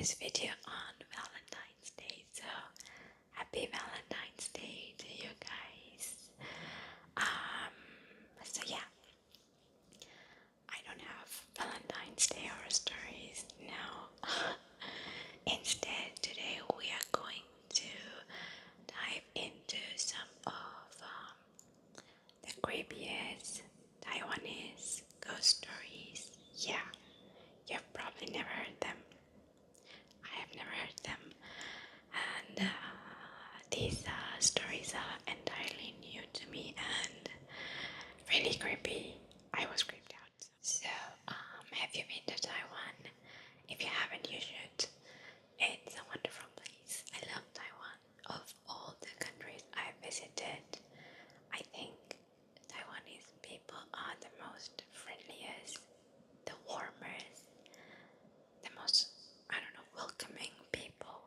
this video on Valentine's Day, so happy Valentine's Day to you guys. So yeah, I don't have Valentine's Day horror stories now. Instead, today we are going to dive into some of the creepiest Taiwanese ghost stories. Yeah, you've probably never heard them. I have never heard them, and these stories are entirely new to me and really creepy. I was creeped out. So, have you been to Taiwan? If you haven't, you should. It's a wonderful place. I love Taiwan. Of all the countries I visited, I think Taiwanese people are the most friendliest, the warmest, the most, welcoming people.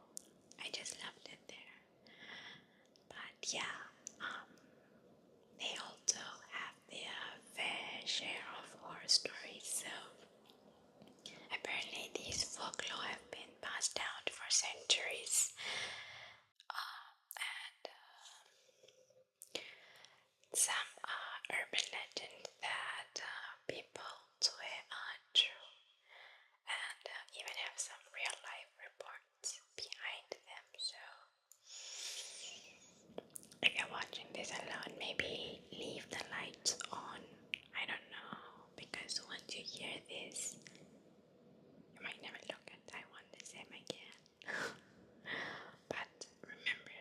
I just loved it there. But yeah, they also have their fair share of horror stories. So apparently these folklore have been passed down for centuries. And some urban legends that people swear are true, and even have some real life reports behind them. So if you're watching this alone, maybe leave the lights on. I don't know, because once you hear this, you might never look at Taiwan the same again. But remember,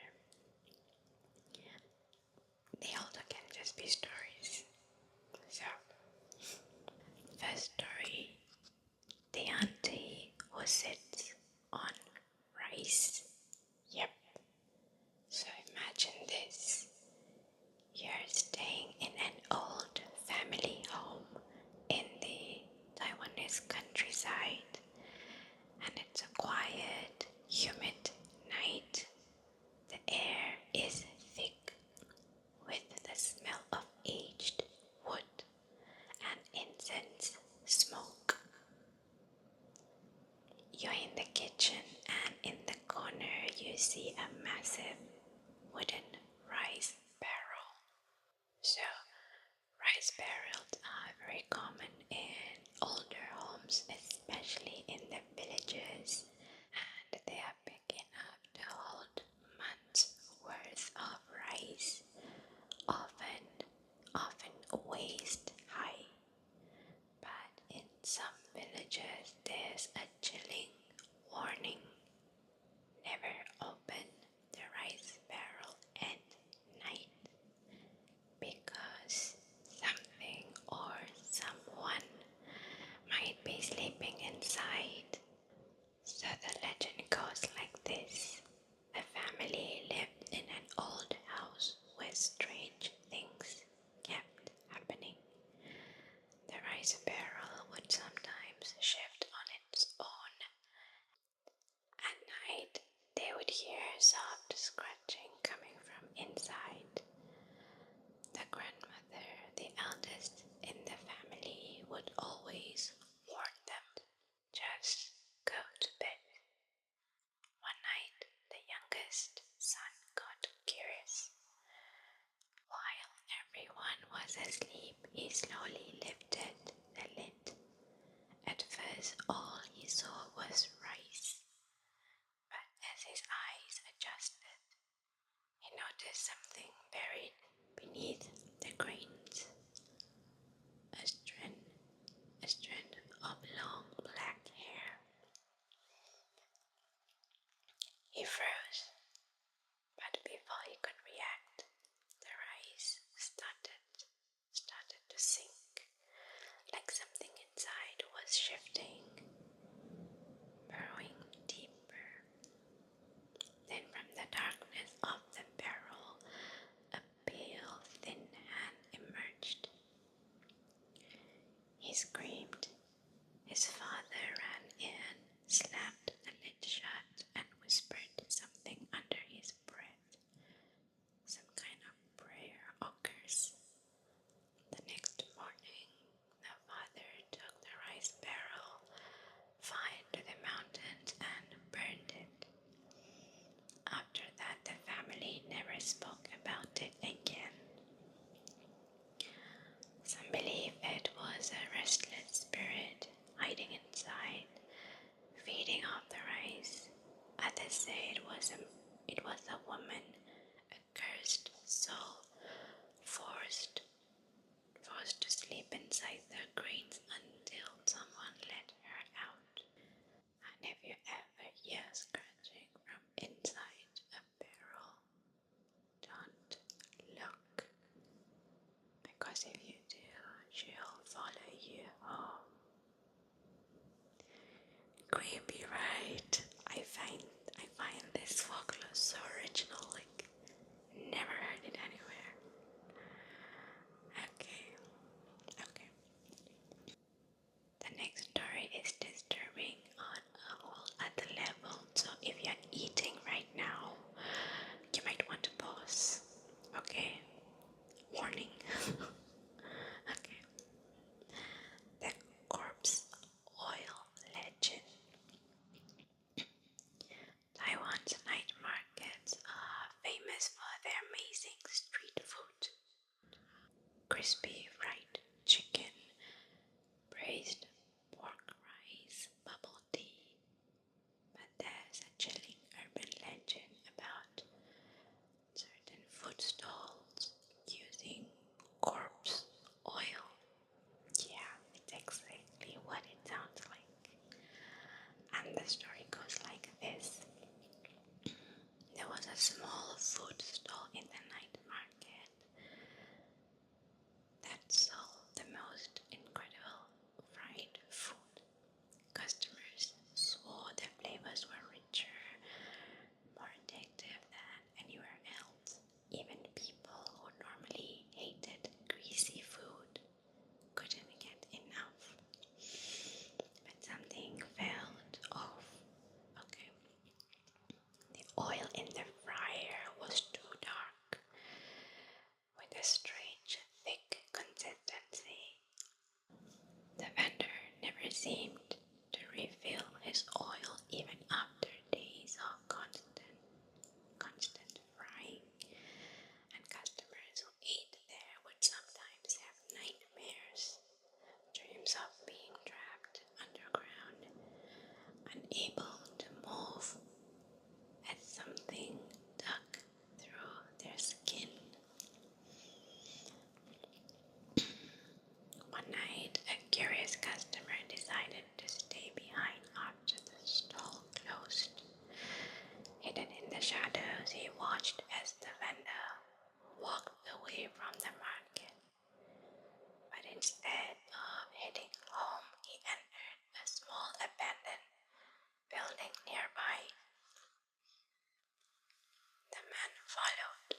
they also can just be stories. So, first story, the auntie who sits on rice. Yep. So imagine this. You're staying in an old family home in the Taiwanese countryside, and it's a quiet, humid night. The air is thick with the smell of aged wood and incense smoke. You're in the kitchen, and in the corner you see a massive wooden rice barrel. So, rice barrels are very common in older homes, especially in the villages, and they are big enough to hold months worth of rice, often waist high. But in some villages there's a chilling warning: never open the rice barrel at night, because something or someone might be sleeping inside. So the legend goes like this. A family lived in an old house where strange things kept happening. The rice barrel would sometimes shift on its own. At night, they would hear soft scratching coming from inside. The grandmother, the eldest in the family, would always warn them, just go to bed. One night, the youngest son got curious. While everyone was asleep, he slowly lifted the lid. At first, all he saw was rice, but as his eyes adjusted, he noticed something buried beneath the grains. A strand of long black hair. He froze, but before he could react, the rice started to sink, like something inside was shifting, burrowing deeper. Then from the darkness of the barrel, a pale, thin hand emerged. He screamed. His father ran in, slammed the lid shut, and whispered something under his breath. Some kind of prayer or curse. The next morning, the father took the rice barrel crispy fried chicken, braised pork rice, bubble tea. But there's a chilling urban legend about certain food stalls using corpse oil. Yeah, it's exactly what it sounds like. And the story goes like this. There was a small food stall in the night market that sold the most incredible fried food. Customers swore the flavors were richer, more addictive than anywhere else. Even people who normally hated greasy food couldn't get enough. But something felt off. Okay. The oil in the fryer was too dark, with a strange thick consistency. The vendor never seemed to refill his oil even after days of constant frying, and customers who ate there would sometimes have nightmares, dreams of being trapped underground, unable to move as something dug through their skin. One night, a curious customer decided to stay behind after the stall closed. Hidden in the shadows, he watched as the vendor walked away from the market. But instead of heading home, he entered a small abandoned building nearby. The man followed.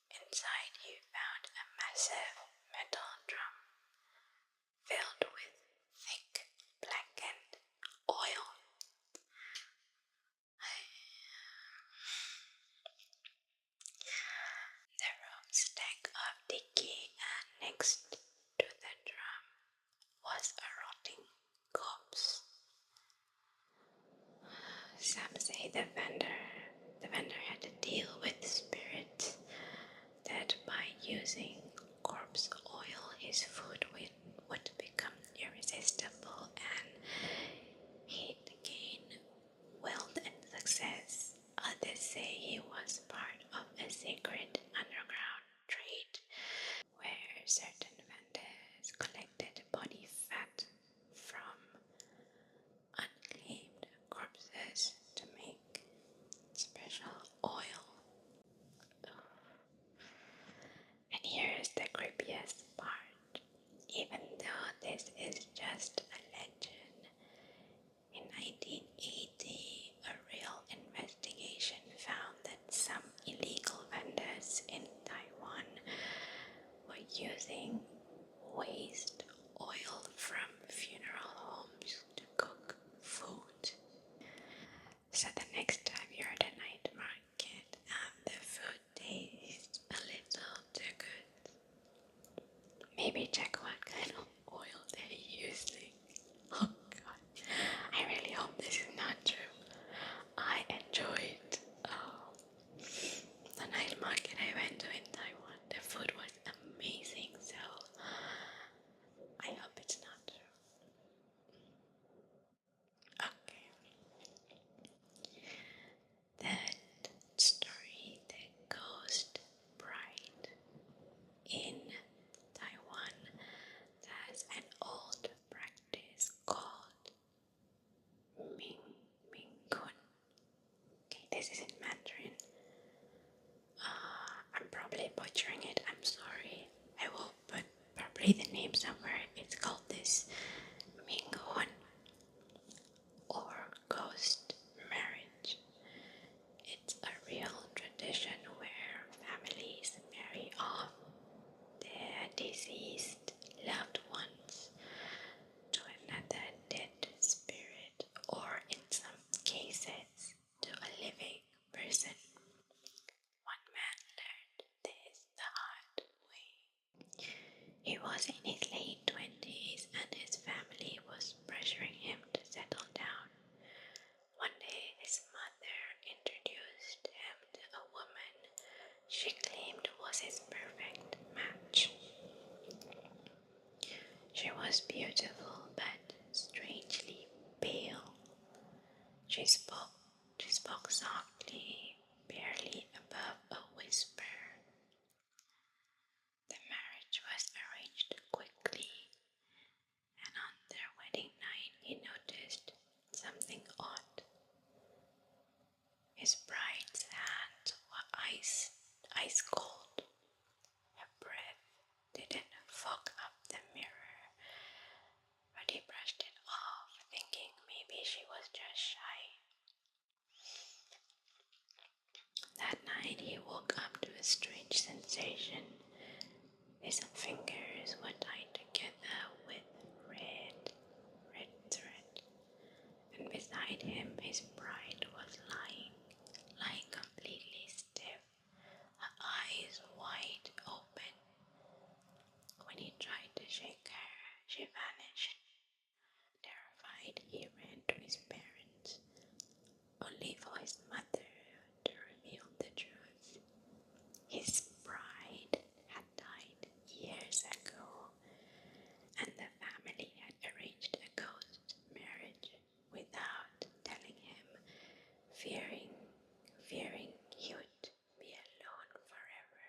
Inside, he found a massive metal drum filled with thick, blackened oil. The room stank of decay, and next to the drum was a rotting corpse. Some say the vendor had to deal with spirits, that by using corpse oil his food would become irresistible and he'd gain wealth and success. Others say he was part of a secret underground trade where certain vendors collected body fat from unclaimed corpses to make special oil. And here's the creepiest part. Even though this is just a legend, in 1980 a real investigation found that some illegal vendors in Taiwan were using waste oil from funeral homes to cook food. So the next time you're at a night market and the food tastes a little too good, maybe check what kind of oil they're using. Oh god, I really hope this is not true. I enjoyed the night market I went to in Taiwan. The food was amazing, so I hope it's not true. Okay. That story, The Ghost Bride in Taiwan, there's an old practice called Ming-Kun. Okay, this is in Mandarin. I'm probably butchering it, I'm sorry. I will put probably the name somewhere. It's called this Ming-Kun or ghost marriage. It's a real tradition where families marry off their deceased loved ones to another dead spirit, or in some cases to a living person. One man learned this the hard way. He was in his late 20s and his family was pressuring him to settle down. One day his mother introduced him to a woman she claimed was his perfect match. was beautiful but strangely pale. She spoke softly, barely above a whisper. The marriage was arranged quickly, and on their wedding night he noticed something odd. His bride's hands were ice cold. Her breath didn't fog up the mirror, but he brushed it off, thinking maybe she was just shy. That night he woke up to a strange sensation. His fingers were tied together with red thread, and beside him his bride was lying completely stiff, her eyes wide open. When he tried to shake her, she vanished. Terrified, he ran to his parents, only for his mother to reveal the truth. His bride had died years ago, and the family had arranged a ghost marriage without telling him, fearing he would be alone forever.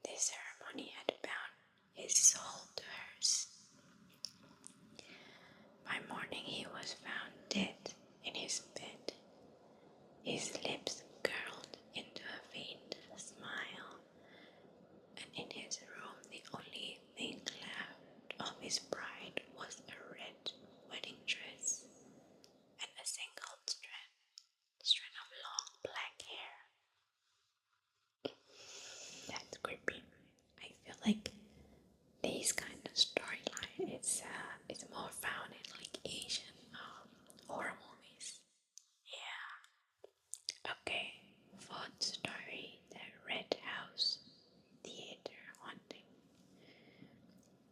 This ceremony had bound his soul to hers. By morning he was found dead in his bed, his lips curled into a faint smile, and in his room the only thing left of his bride was a red wedding dress and a single strand of long black hair. That's creepy. I feel like these kind of storyline it's more found in like Asian horror movies. Yeah. Okay. Fourth story: the Red House Theater Haunting.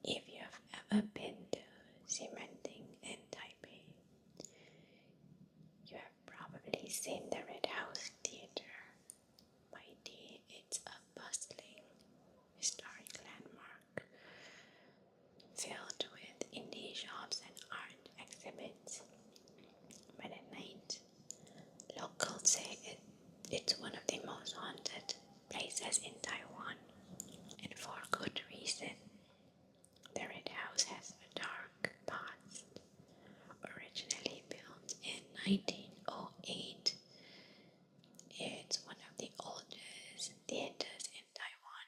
If you have ever been to Cementing in Taipei, you have probably seen the Red House Theater. By day, it's a bustling historic landmark filled with indie shops and art exhibits. But at night, locals say it's one of the most haunted places in Taiwan, and for good reason. The Red House has a dark past. Originally built in 1908, it's one of the oldest theaters in Taiwan.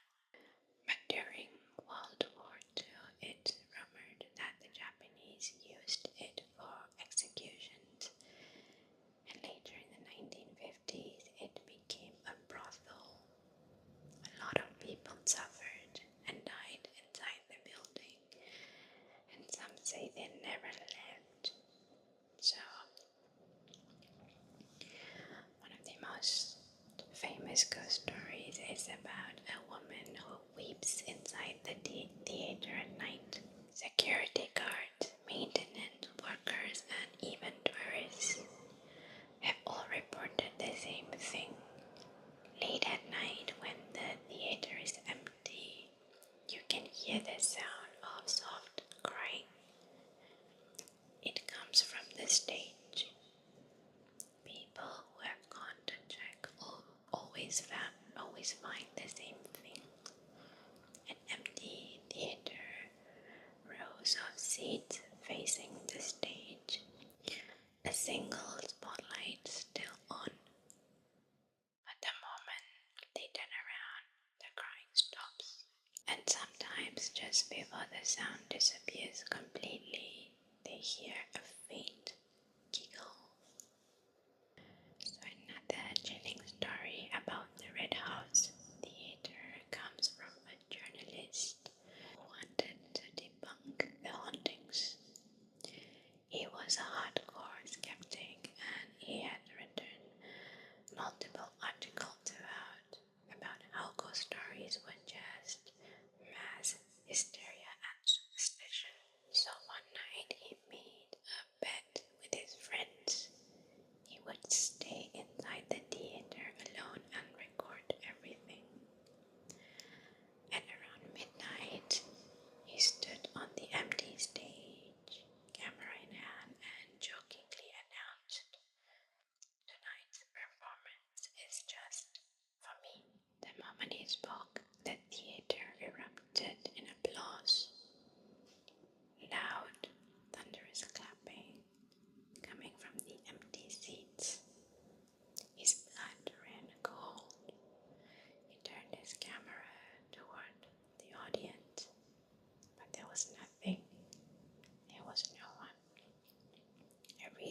But during World War II, it's rumored that the Japanese used it for executions, and later in the 1950s, it became a brothel. A lot of people suffered and died inside the building, and some say they never left. So, one of the most famous ghost stories is about a woman who weeps inside the theater at night. Security guards, maintenance workers, and even tourists have all reported the same thing. Late at night, when the theater is empty, you can hear the sound of soft crying. It comes from the stage. People who have gone to check always find the same thing. An empty theater, rows of seats facing the stage, a single spotlight still on. But the moment they turn around, the crying stops. And sometimes, just before the sound disappears completely, they hear a faint giggle. So another chilling story about the Red House Theater comes from a journalist who wanted to debunk the hauntings. He was a hardcore skeptic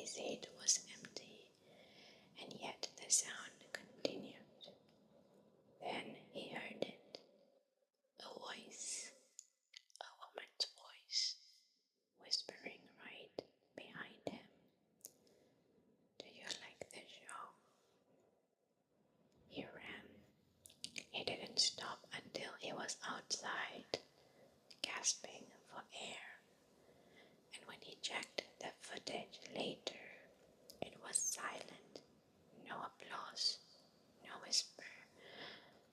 family seat was empty, and yet the sound continued. Then he heard it, a voice, a woman's voice, whispering right behind him. Do you like the show? He ran. He didn't stop until he was outside, gasping for air. And when he checked the footage later, it was silent. No applause, no whisper,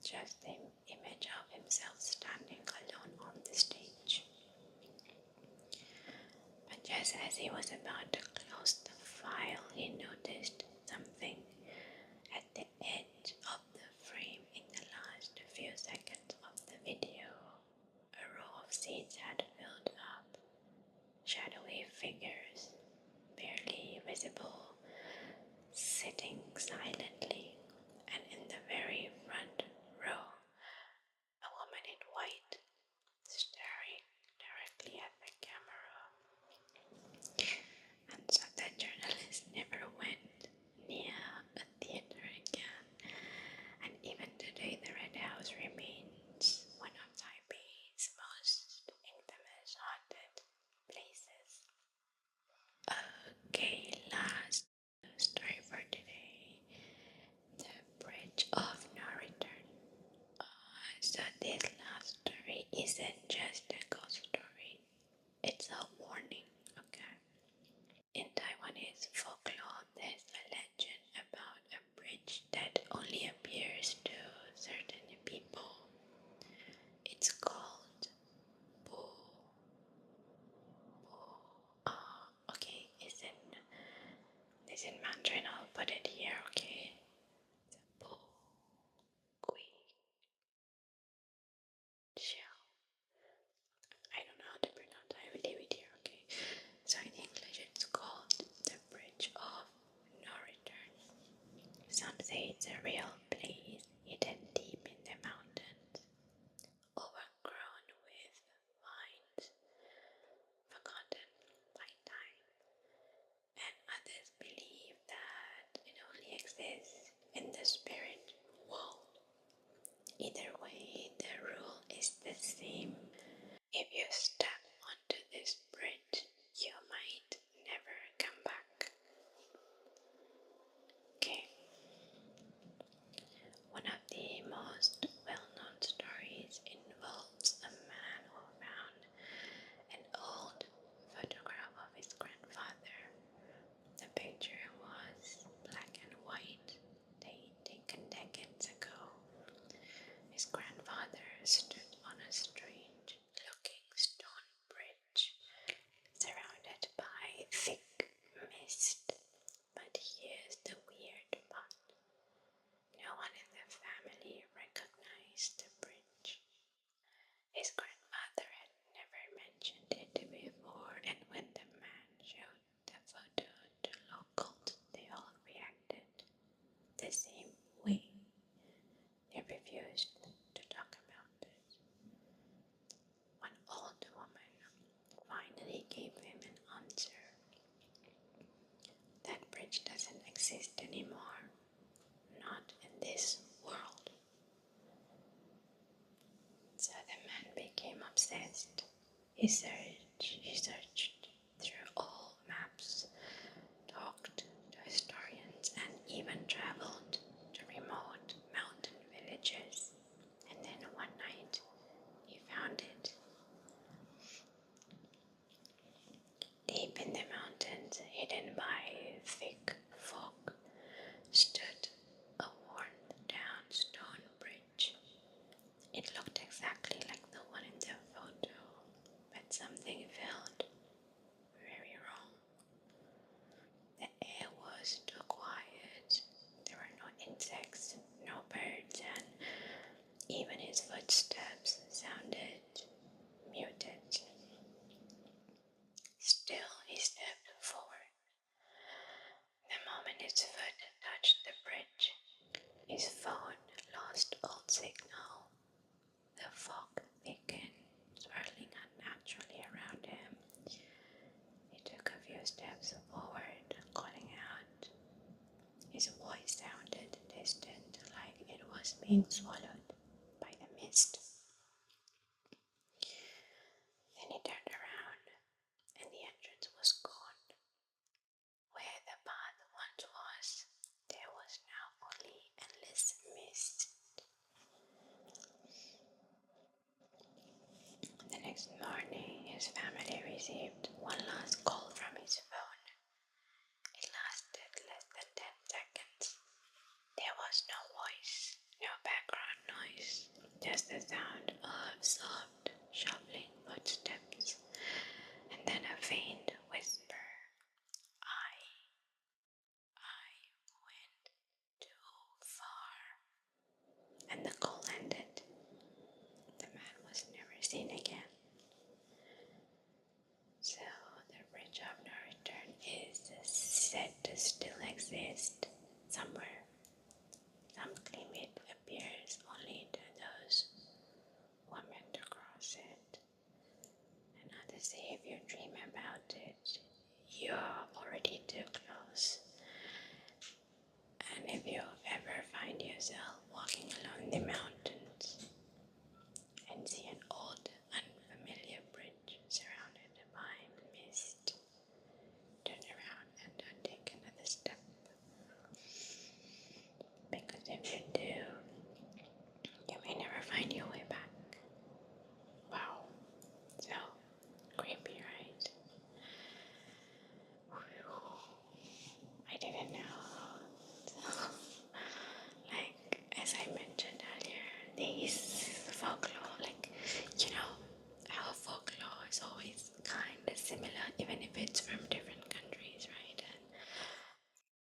just the image of himself standing alone on the stage. But just as he was about to close the file, he noticed something at the edge of the frame in the last few seconds of the video. A row of seats had filled up, shadowy figures, barely visible, sitting silently, and in the very front row, a woman in white, staring directly at the camera. And so the journalist never went near a theater again, and even today the Red House remains one of Taipei's most infamous haunted places. Okay, last story for today, the Bridge of No Return. So this last story isn't just a ghost story, it's a warning, okay? In Taiwanese folklore, there's a legend about a bridge that only appears to certain people. It's called Bu. Okay, it's in Mandarin, I'll put it here, okay? Bu Gui Xiao. I don't know how to pronounce it, I will leave it here, okay? So in English it's called the Bridge of No Return. Some say it's a real place hidden deep in the mountains, overgrown with vines, forgotten by time, and others believe that it only exists in the spirit world. Either way, the rule is the same. If you step onto this bridge, you might never come back. Okay. One of the most well-known stories involves a man who found an old photograph of his grandfather. The picture was black and white, taken decades ago. His grandfather stood on a strange-looking stone bridge, surrounded by thick mist. But here's the weird part. No one in the family recognized the bridge. His grandfather had never mentioned it before, and when the man showed the photo to locals, they all reacted the same way. They refused to talk about it. One old woman finally gave him an answer. That bridge doesn't exist anymore. Not in this world. So the man became obsessed. He searched through all maps, talked to historians, and even traveled to remote mountain villages. And then one night, he found it. Deep in the mountains, hidden by thick fog, stood a worn-down stone bridge. It looked exactly like the one in the photo, but something felt very wrong. The air was too quiet. There were no insects, no birds, and even his footsteps sounded muted. Still, he stepped forward. The moment his foot touched the bridge, his phone lost all signal. The fog thickened, swirling unnaturally around him. He took a few steps forward, caught being swallowed by the mist. Then he turned around and the entrance was gone. Where the path once was, there was now only endless mist. The next morning, his family received one last call from his phone. It lasted less than 10 seconds. There was no voice, no background noise, just the sound of soft, shuffling footsteps, and then a faint whisper. I went too far. And the call ended. The man was never seen again. So the bridge of no return is said to still exist somewhere. Some claim it appears only to those who are meant to cross it. And others say if you dream about it, you're already too close. And if you ever find yourself walking along the mountains and see an old, unfamiliar bridge surrounded by mist, turn around and don't take another step. Because if you do, you may never find your way back. Wow, so creepy, right? I didn't know. So, like, as I mentioned earlier, these folklore, like, our folklore is always kind of similar, even if it's from different countries, right?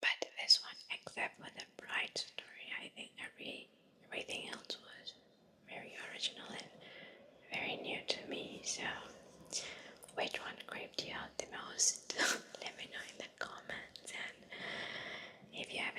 But this one, except for the bride story, I think everything else was very original and very new to me. So, which one creeped you out the most? Let me know in the comments. And if you have